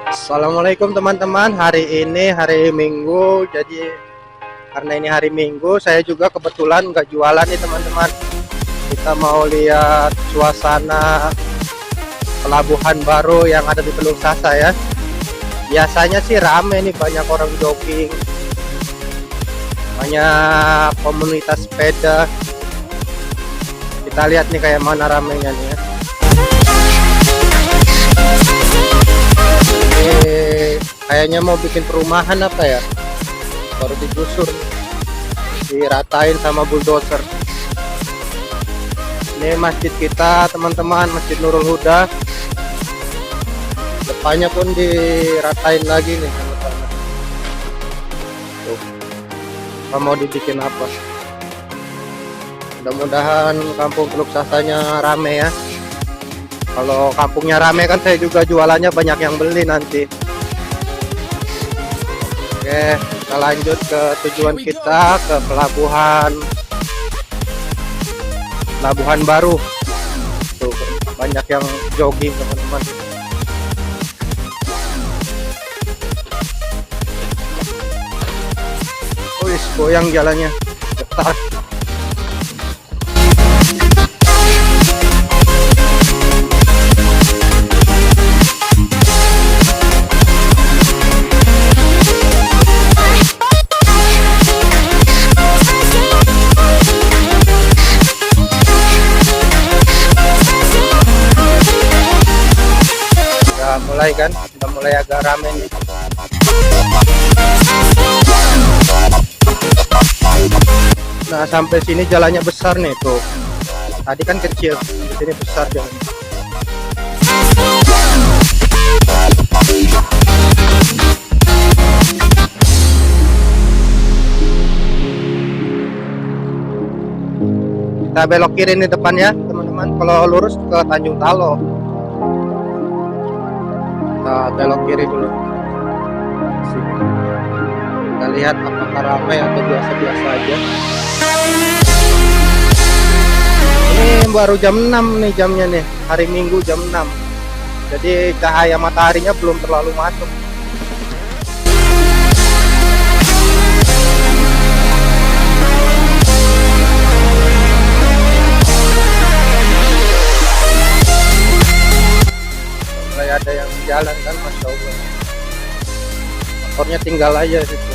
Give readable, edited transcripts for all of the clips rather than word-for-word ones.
Assalamualaikum teman-teman. Hari ini hari Minggu, jadi karena ini hari Minggu, saya juga kebetulan nggak jualan nih teman-teman. Kita mau lihat suasana pelabuhan baru yang ada di Teluk Sasa ya. Biasanya sih rame nih, banyak orang jogging, banyak komunitas sepeda. Kita lihat nih kayak mana ramenya nih ya. Kayaknya mau bikin perumahan apa ya, baru digusur, diratain sama bulldozer. Ini masjid kita teman-teman, Masjid Nurul Huda, depannya pun diratain lagi nih teman-teman. Tuh, mau dibikin apa. Mudah-mudahan kampung Teluk Sasanya rame ya. Kalau kampungnya rame kan saya juga jualannya banyak yang beli nanti. Oke, kita lanjut ke tujuan kita, ke pelabuhan baru. Tuh, banyak yang jogging teman-teman. Wih, goyang jalannya, getar. Mulai kan, udah mulai agak rame nih. Nah, sampai sini jalannya besar nih tuh. Tadi kan kecil, di sini besar jalan. Kita belok kiri nih depannya, teman-teman. Kalau lurus ke Tanjung Talo. Kita belok kiri dulu. Sini. Kita lihat apakah ramai atau biasa-biasa aja. Ini baru jam 6 nih jamnya nih, hari Minggu jam 6. Jadi cahaya mataharinya belum terlalu masuk. Ada yang jalan kan, Masya Allah. Motornya tinggal aja situ.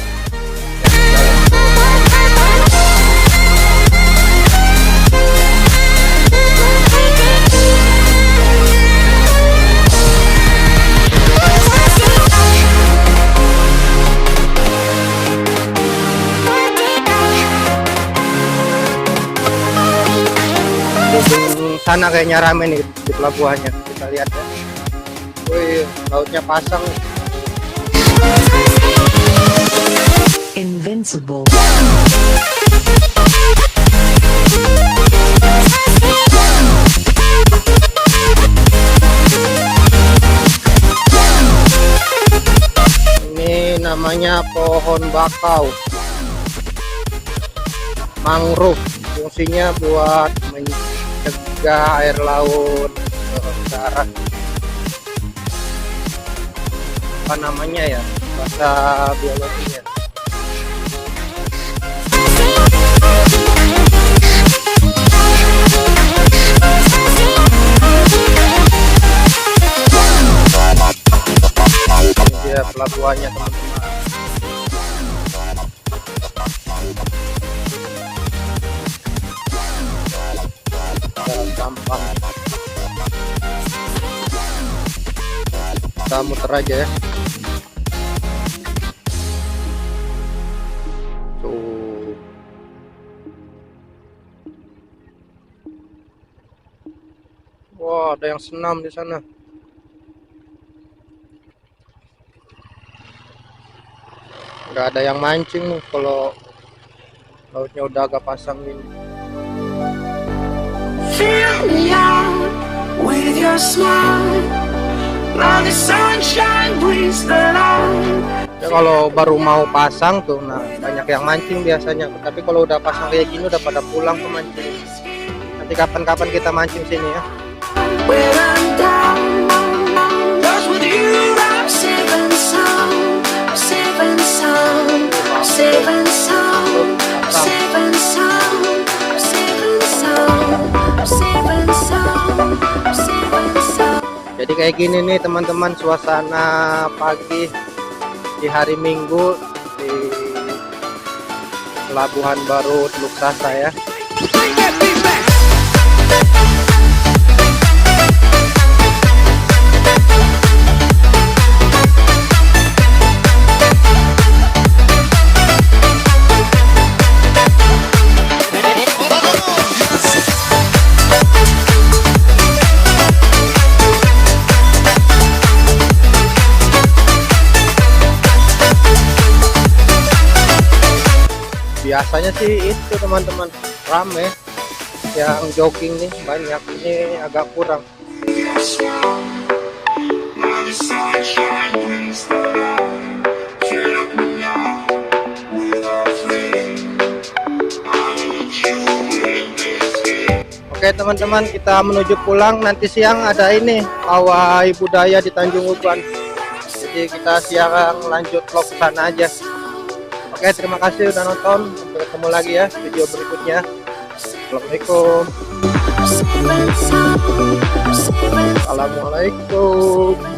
Sana kayaknya rame nih di pelabuhannya, kita lihat ya. Wih, lautnya pasang. Invincible. Ini namanya pohon bakau, mangrove. Fungsinya buat mencegah air laut darat. Apa namanya ya, bahasa biologinya. Ini dia pelabuhannya teman-teman. Jalan sampah. Kita muter aja ya. Wah, ada yang senam di sana. Nggak ada yang mancing nih kalau lautnya udah agak pasang gini. Fill me out with your smile, now the sunshine brings the light. Ya kalau baru mau pasang tuh, nah banyak yang mancing biasanya. Tapi kalau udah pasang kayak gini udah pada pulang ke mancing. Nanti kapan-kapan kita mancing sini ya. When I'm down, 'cause with you I'm singing. Jadi kayak gini nih teman-teman suasana pagi di hari Minggu di Pelabuhan Baru Teluk Sasa ya. Biasanya sih itu teman-teman rame, yang jogging nih banyak, ini agak kurang. Oke teman-teman, kita menuju pulang. Nanti siang ada ini pawai budaya di Tanjung Uban, jadi kita siang lanjut vlog sana aja. Oke, terima kasih udah nonton. Sampai ketemu lagi ya video berikutnya. Assalamualaikum. Assalamualaikum.